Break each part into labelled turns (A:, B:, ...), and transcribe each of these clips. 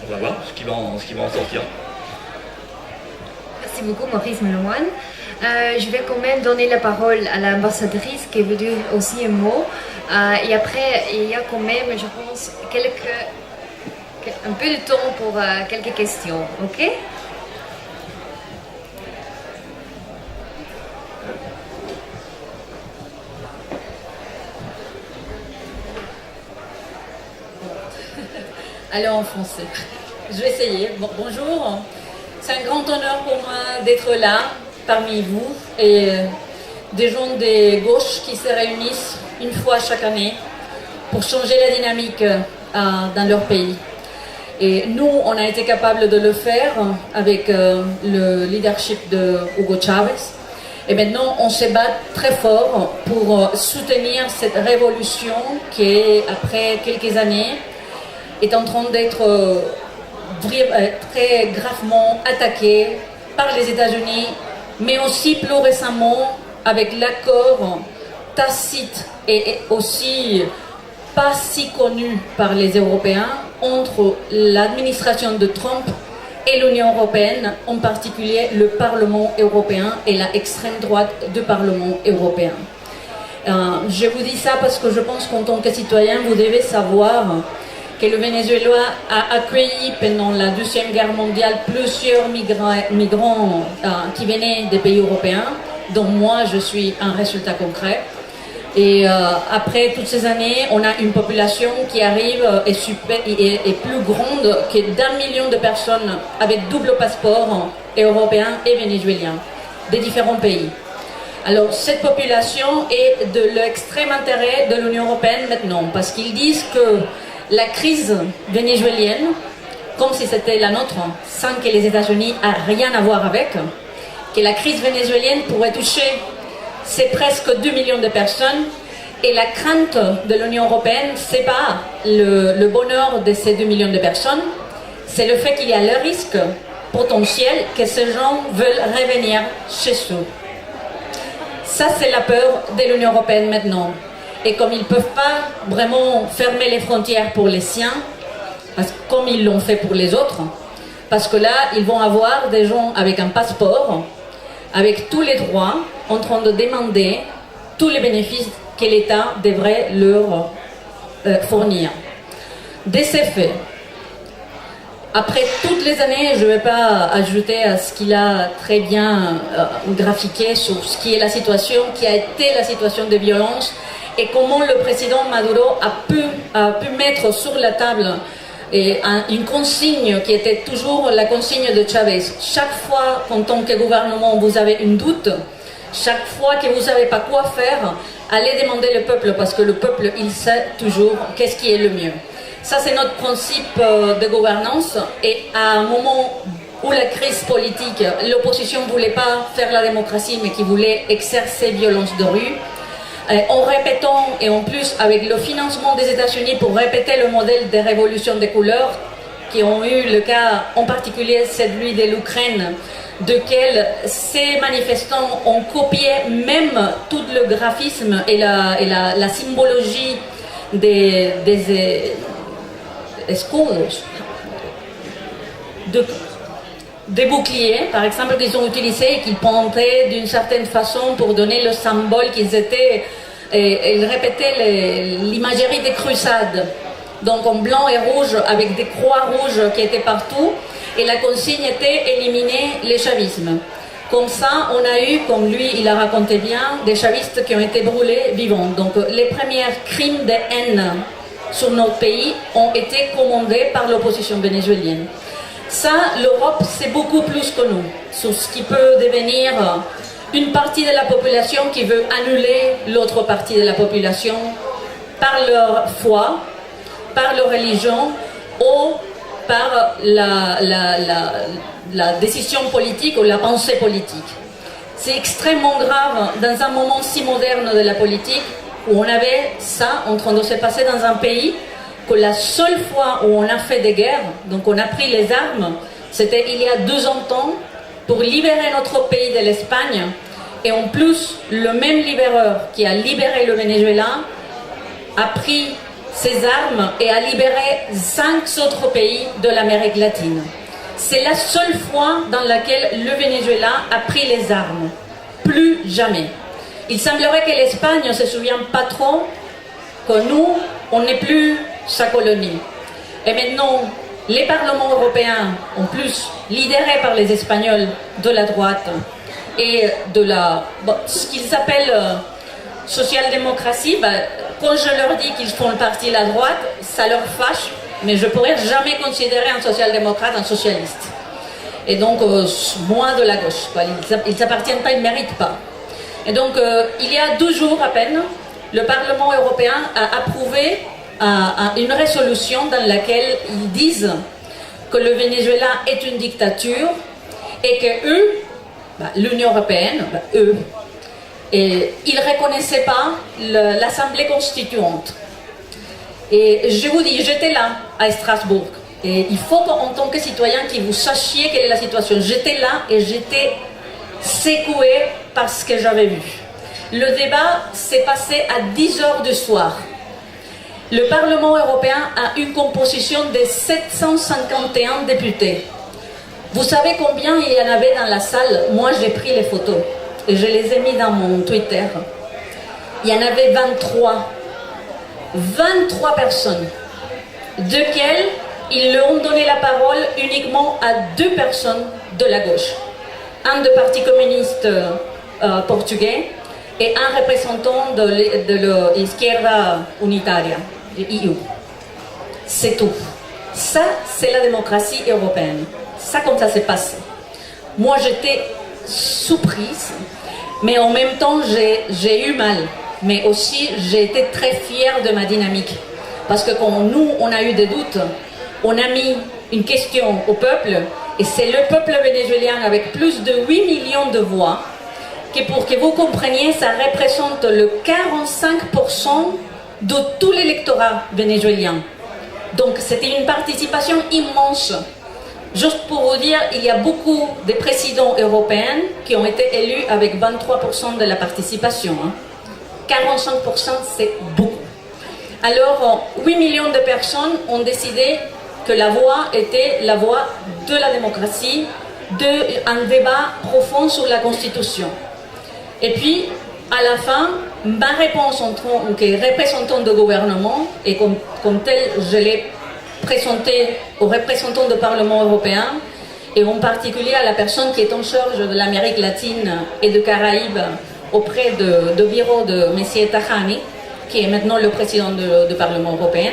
A: on va voir ce qui va en sortir.
B: Merci beaucoup Maurice Meloine. Je vais quand même donner la parole à l'ambassadrice qui veut dire aussi un mot. Et après, il y a quand même, je pense, un peu de temps pour quelques questions. Ok?
C: Alors en français. Je vais essayer. Bonjour. C'est un grand honneur pour moi d'être là, parmi vous, et des gens des gauches qui se réunissent une fois chaque année pour changer la dynamique dans leur pays. Et nous, on a été capable de le faire avec le leadership de Hugo Chavez. Et maintenant, on se bat très fort pour soutenir cette révolution qui, après quelques années, est en train d'être très gravement attaquée par les États-Unis, mais aussi plus récemment avec l'accord tacite et aussi pas si connu par les Européens entre l'administration de Trump et l'Union européenne, en particulier le Parlement européen et la extrême droite du Parlement européen. Je vous dis ça parce que je pense qu'en tant que citoyen, vous devez savoir que le Venezuela a accueilli pendant la Deuxième Guerre mondiale plusieurs migrants qui venaient des pays européens, dont moi je suis un résultat concret. Et après toutes ces années, on a une population qui arrive et plus grande que d'1 million de personnes avec double passeport européen et vénézuélien, des différents pays. Alors cette population est de l'extrême intérêt de l'Union européenne maintenant, parce qu'ils disent que la crise vénézuélienne, comme si c'était la nôtre, sans que les États-Unis aient rien à voir avec, que la crise vénézuélienne pourrait toucher c'est presque 2 millions de personnes, et la crainte de l'Union européenne, c'est pas le bonheur de ces 2 millions de personnes, c'est le fait qu'il y a le risque potentiel que ces gens veulent revenir chez eux. Ça, c'est la peur de l'Union européenne maintenant. Et comme ils ne peuvent pas vraiment fermer les frontières pour les siens, comme ils l'ont fait pour les autres, parce que là, ils vont avoir des gens avec un passeport, avec tous les droits, en train de demander tous les bénéfices que l'État devrait leur fournir. De ces faits, après toutes les années, je ne vais pas ajouter à ce qu'il a très bien graphiqué sur ce qui est la situation, qui a été la situation de violence, et comment le président Maduro a pu mettre sur la table une consigne qui était toujours la consigne de Chavez. Chaque fois qu'en tant que gouvernement vous avez un doute, chaque fois que vous ne savez pas quoi faire, allez demander le peuple, parce que le peuple, il sait toujours qu'est-ce qui est le mieux. Ça, c'est notre principe de gouvernance, et à un moment où la crise politique, l'opposition ne voulait pas faire la démocratie, mais qui voulait exercer violence de rue, en répétant, et en plus avec le financement des États-Unis pour répéter le modèle des révolutions des couleurs, qui ont eu le cas en particulier celui de l'Ukraine, duquel ces manifestants ont copié même tout le graphisme et la symbologie des des boucliers, par exemple, qu'ils ont utilisés et qu'ils pontaient d'une certaine façon pour donner le symbole qu'ils étaient. Et ils répétaient l'imagerie des crusades, donc en blanc et rouge, avec des croix rouges qui étaient partout, et la consigne était éliminer les chavismes. Comme ça, on a eu, comme lui, il a raconté bien, des chavistes qui ont été brûlés vivants. Donc les premiers crimes de haine sur notre pays ont été commandés par l'opposition vénézuélienne. Ça, l'Europe, c'est beaucoup plus que nous, sur ce qui peut devenir une partie de la population qui veut annuler l'autre partie de la population par leur foi, par leur religion ou par la décision politique ou la pensée politique. C'est extrêmement grave dans un moment si moderne de la politique où on avait ça en train de se passer dans un pays que la seule fois où on a fait des guerres, donc on a pris les armes, c'était il y a 200 ans pour libérer notre pays de l'Espagne. Et en plus, le même libéreur qui a libéré le Venezuela a pris ses armes et a libéré 5 autres pays de l'Amérique latine. C'est la seule fois dans laquelle le Venezuela a pris les armes. Plus jamais. Il semblerait que l'Espagne ne se souvienne pas trop que nous, on n'est plus sa colonie. Et maintenant, les parlements européens, en plus lidérés par les Espagnols de la droite et de ce qu'ils appellent social-démocratie, quand je leur dis qu'ils font partie de la droite, ça leur fâche, mais je ne pourrais jamais considérer un social-démocrate un socialiste. Et donc, moins de la gauche. Quoi. Ils n'appartiennent pas, ils ne méritent pas. Et donc, il y a 2 jours à peine, le Parlement européen a approuvé une résolution dans laquelle ils disent que le Venezuela est une dictature et que eux, l'Union européenne, et ils ne reconnaissaient pas l'Assemblée constituante. Et je vous dis, j'étais là, à Strasbourg. Et il faut qu'en tant que citoyen, que vous sachiez quelle est la situation. J'étais là et j'étais secouée par ce que j'avais vu. Le débat s'est passé à 10h du soir. Le Parlement européen a une composition de 751 députés. Vous savez combien il y en avait dans la salle? Moi, j'ai pris les photos et je les ai mis dans mon Twitter. Il y en avait 23. 23 personnes, desquelles ils leur ont donné la parole uniquement à 2 personnes de la gauche. Un du Parti communiste portugais et un représentant de l'Izquierda Unitaria, de l'EU. C'est tout. Ça, c'est la démocratie européenne. Ça, comme ça se passe. Moi, j'étais surprise, mais en même temps, j'ai eu mal. Mais aussi, j'ai été très fière de ma dynamique. Parce que quand nous, on a eu des doutes, on a mis une question au peuple, et c'est le peuple vénézuélien avec plus de 8 millions de voix, que pour que vous compreniez, ça représente le 45% de tout l'électorat vénézuélien. Donc c'était une participation immense. Juste pour vous dire, il y a beaucoup de présidents européens qui ont été élus avec 23% de la participation. 45%, c'est beaucoup. Alors, 8 millions de personnes ont décidé que la voix était la voix de la démocratie, d'un débat profond sur la Constitution. Et puis, à la fin, ma réponse en tant que représentant de gouvernement, et comme tel, je l'ai présentée aux représentants du Parlement européen, et en particulier à la personne qui est en charge de l'Amérique latine et de Caraïbes, auprès du bureau de M. Tajani, qui est maintenant le président du Parlement européen.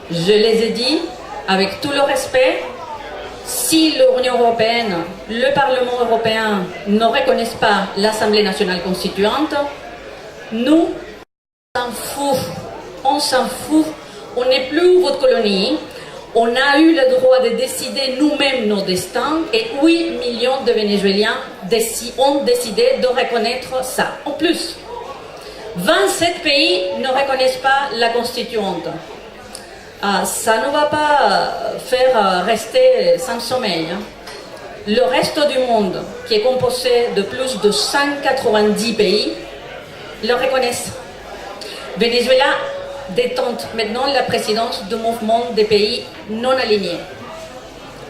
C: Je les ai dit, avec tout le respect, si l'Union européenne, le Parlement européen ne reconnaissent pas l'Assemblée nationale constituante, nous, on s'en fout, on n'est plus votre colonie, on a eu le droit de décider nous-mêmes nos destins et 8 millions de Vénézuéliens ont décidé de reconnaître ça. En plus, 27 pays ne reconnaissent pas la constituante. Ça ne va pas faire rester sans sommeil. Le reste du monde, qui est composé de plus de 190 pays, le reconnaissent. Venezuela détente maintenant la présidence du mouvement des pays non alignés.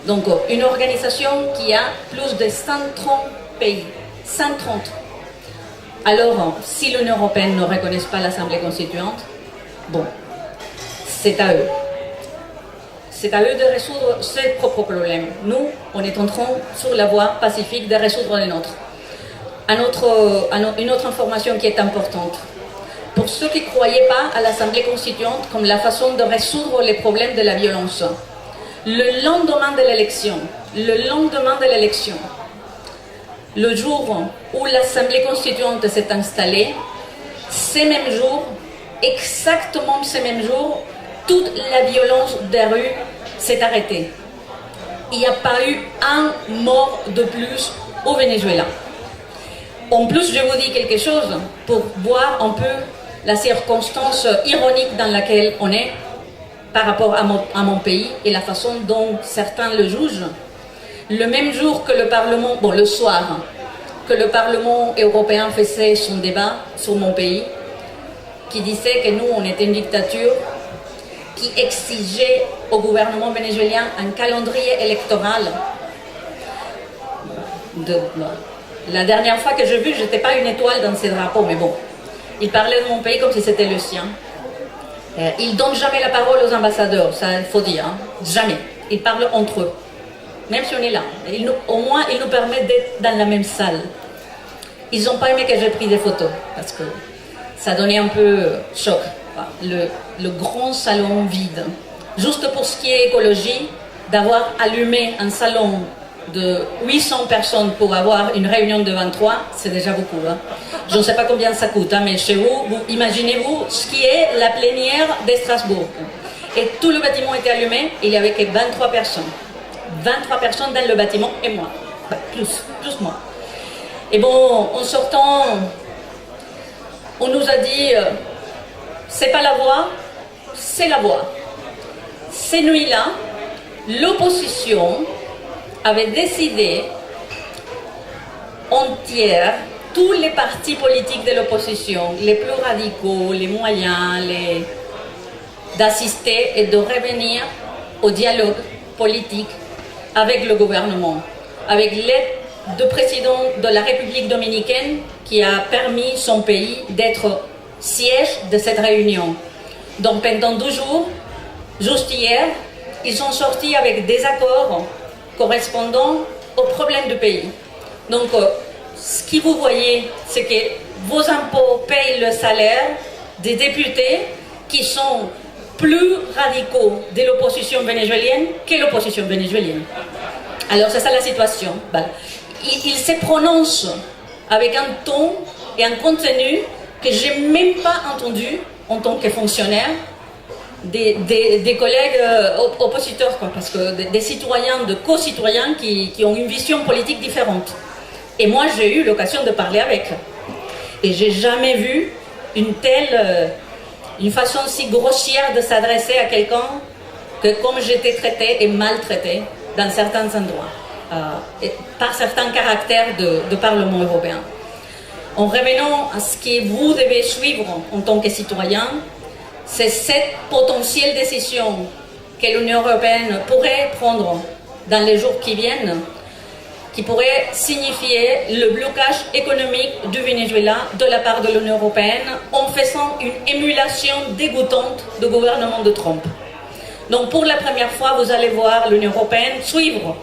C: Donc, une organisation qui a plus de 130 pays. 130. Alors, si l'Union européenne ne reconnaît pas l'Assemblée constituante, bon, c'est à eux. C'est à eux de résoudre ses propres problèmes. Nous, on est en train, sur la voie pacifique, de résoudre les nôtres. Une autre information qui est importante. Pour ceux qui ne croyaient pas à l'Assemblée constituante comme la façon de résoudre les problèmes de la violence, le lendemain de l'élection, le jour où l'Assemblée constituante s'est installée, ces mêmes jours, exactement ces mêmes jours, toute la violence des rues s'est arrêtée. Il n'y a pas eu un mort de plus au Venezuela. En plus, je vous dis quelque chose pour voir un peu la circonstance ironique dans laquelle on est par rapport à mon pays et la façon dont certains le jugent. Le même jour que le Parlement, le soir, que le Parlement européen faisait son débat sur mon pays, qui disait que nous, on était une dictature, qui exigeait au gouvernement vénézuélien un calendrier électoral. La dernière fois que j'ai vu, je n'étais pas une étoile dans ces drapeaux, mais bon, il parlait de mon pays comme si c'était le sien. Ils ne donnent jamais la parole aux ambassadeurs, ça il faut dire, hein. Jamais. Ils parlent entre eux, même si on est là. Au moins, ils nous permettent d'être dans la même salle. Ils n'ont pas aimé que j'ai pris des photos, parce que ça donnait un peu choc. Le grand salon vide. Juste pour ce qui est écologie, d'avoir allumé un salon de 800 personnes pour avoir une réunion de 23, c'est déjà beaucoup. Hein. Je ne sais pas combien ça coûte, hein, mais chez vous, imaginez-vous ce qui est la plénière de Strasbourg. Et tout le bâtiment était allumé, il n'y avait que 23 personnes. 23 personnes dans le bâtiment et moi. Plus moi. Et bon, en sortant, on nous a dit, c'est pas la voie, c'est la voie. Ces nuits-là, l'opposition avait décidé entière, tous les partis politiques de l'opposition, les plus radicaux, les moyens, d'assister et de revenir au dialogue politique avec le gouvernement, avec l'aide du président de la République dominicaine qui a permis son pays d'être siège de cette réunion. Donc pendant 2 jours, juste hier, ils sont sortis avec des accords correspondant aux problèmes du pays. Donc, ce que vous voyez, c'est que vos impôts payent le salaire des députés qui sont plus radicaux de l'opposition vénézuélienne que l'opposition vénézuélienne. Alors, c'est ça la situation. Ils se prononcent avec un ton et un contenu que je n'ai même pas entendu en tant que fonctionnaire des collègues oppositeurs, quoi, parce que des citoyens, de co-citoyens qui ont une vision politique différente. Et moi, j'ai eu l'occasion de parler avec. Et j'ai jamais vu une façon si grossière de s'adresser à quelqu'un que comme j'étais traitée et maltraitée dans certains endroits, par certains caractères de Parlement européen. En revenant à ce que vous devez suivre en tant que citoyen, c'est cette potentielle décision que l'Union européenne pourrait prendre dans les jours qui viennent, qui pourrait signifier le blocage économique du Venezuela de la part de l'Union européenne en faisant une émulation dégoûtante du gouvernement de Trump. Donc pour la première fois, vous allez voir l'Union européenne suivre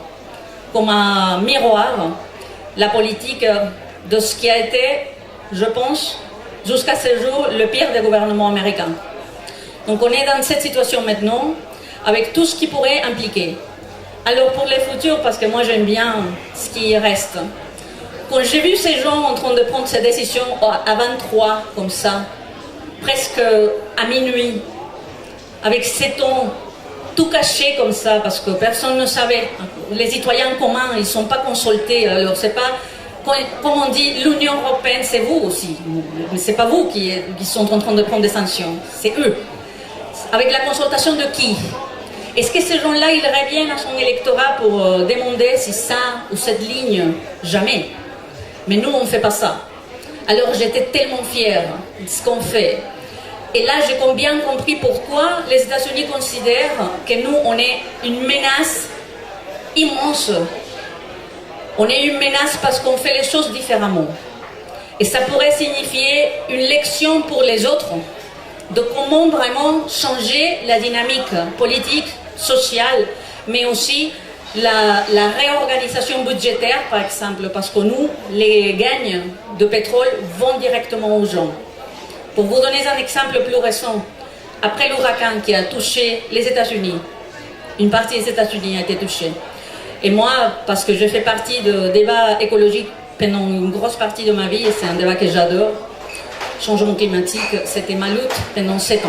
C: comme un miroir la politique de ce qui a été, je pense, jusqu'à ce jour, le pire des gouvernements américains. Donc on est dans cette situation maintenant, avec tout ce qui pourrait impliquer. Alors pour les futurs, parce que moi j'aime bien ce qui reste, quand j'ai vu ces gens en train de prendre ces décisions à 23, comme ça, presque à minuit, avec ces tons tout cachés comme ça, parce que personne ne savait, les citoyens communs, ils ne sont pas consultés, alors c'est pas... Comme on dit, l'Union européenne, c'est vous aussi. Mais ce n'est pas vous qui sont en train de prendre des sanctions, c'est eux. Avec la consultation de qui? Est-ce que ces gens-là, ils reviennent à son électorat pour demander si ça ou cette ligne? Jamais. Mais nous, on ne fait pas ça. Alors j'étais tellement fière de ce qu'on fait. Et là, j'ai bien compris pourquoi les États-Unis considèrent que nous, on est une menace immense. On est une menace parce qu'on fait les choses différemment. Et ça pourrait signifier une leçon pour les autres de comment vraiment changer la dynamique politique, sociale, mais aussi la réorganisation budgétaire, par exemple, parce que nous, les gains de pétrole vont directement aux gens. Pour vous donner un exemple plus récent, après l'ouragan qui a touché les États-Unis, une partie des États-Unis a été touchée. Et moi, parce que je fais partie de débats écologiques pendant une grosse partie de ma vie, et c'est un débat que j'adore, changement climatique, c'était ma lutte pendant 7 ans.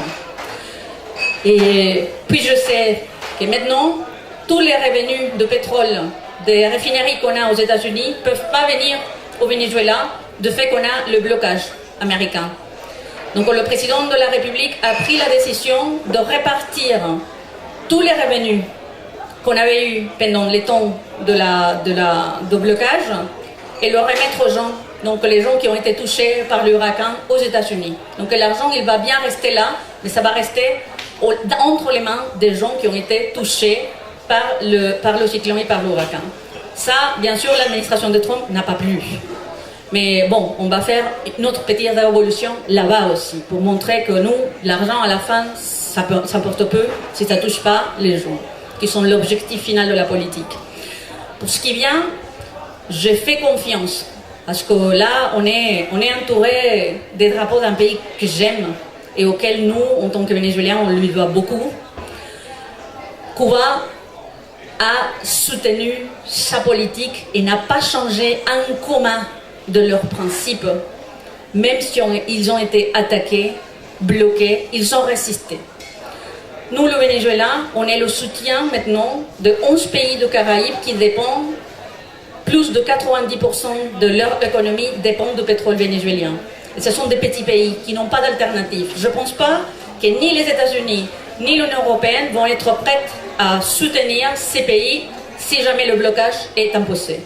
C: Et puis je sais que maintenant, tous les revenus de pétrole des raffineries qu'on a aux États-Unis ne peuvent pas venir au Venezuela du fait qu'on a le blocage américain. Donc le président de la République a pris la décision de répartir tous les revenus qu'on avait eu pendant les temps de blocage et le remettre aux gens, donc les gens qui ont été touchés par l'ouragan aux États-Unis. Donc l'argent, il va bien rester là, mais ça va rester entre les mains des gens qui ont été touchés par le cyclone et par l'ouragan. Ça, bien sûr, l'administration de Trump n'a pas plu. Mais bon, on va faire notre petite révolution là-bas aussi, pour montrer que nous, l'argent à la fin, ça porte peu si ça ne touche pas les gens, qui sont l'objectif final de la politique. Pour ce qui vient, je fais confiance, parce que là, on est entouré des drapeaux d'un pays que j'aime et auquel nous, en tant que Vénézuéliens, on lui doit beaucoup. Cuba a soutenu sa politique et n'a pas changé un commun de leurs principes, même si ils ont été attaqués, bloqués, ils ont résisté. Nous, le Venezuela, on est le soutien maintenant de 11 pays de Caraïbes qui dépendent, plus de 90% de leur économie dépend du pétrole vénézuélien. Et ce sont des petits pays qui n'ont pas d'alternative. Je ne pense pas que ni les États-Unis ni l'Union européenne vont être prêtes à soutenir ces pays si jamais le blocage est imposé.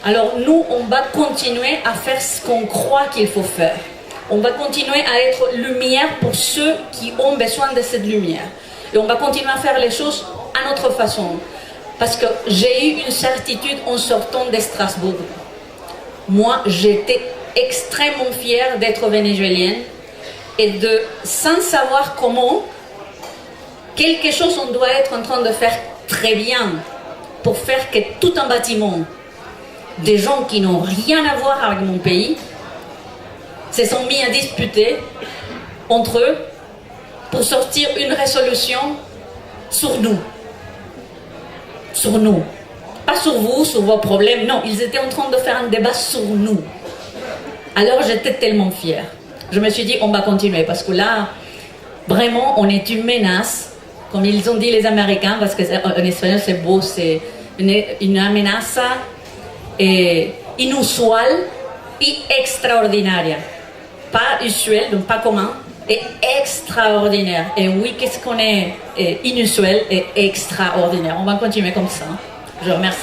C: Alors nous, on va continuer à faire ce qu'on croit qu'il faut faire. On va continuer à être lumière pour ceux qui ont besoin de cette lumière. Et on va continuer à faire les choses à notre façon. Parce que j'ai eu une certitude en sortant de Strasbourg. Moi, j'étais extrêmement fière d'être vénézuélienne et sans savoir comment, quelque chose on doit être en train de faire très bien pour faire que tout un bâtiment, des gens qui n'ont rien à voir avec mon pays, se sont mis à disputer entre eux pour sortir une résolution sur nous. Sur nous. Pas sur vous, sur vos problèmes, non, ils étaient en train de faire un débat sur nous. Alors j'étais tellement fière. Je me suis dit, on va continuer, parce que là, vraiment, on est une menace, comme ils ont dit les Américains, parce qu'en espagnol c'est beau, c'est une amenaza inusual et extraordinaire. Pas usuel, donc pas commun, et extraordinaire. Et oui, qu'est-ce qu'on est inusuel et extraordinaire. On va continuer comme ça. Je vous remercie.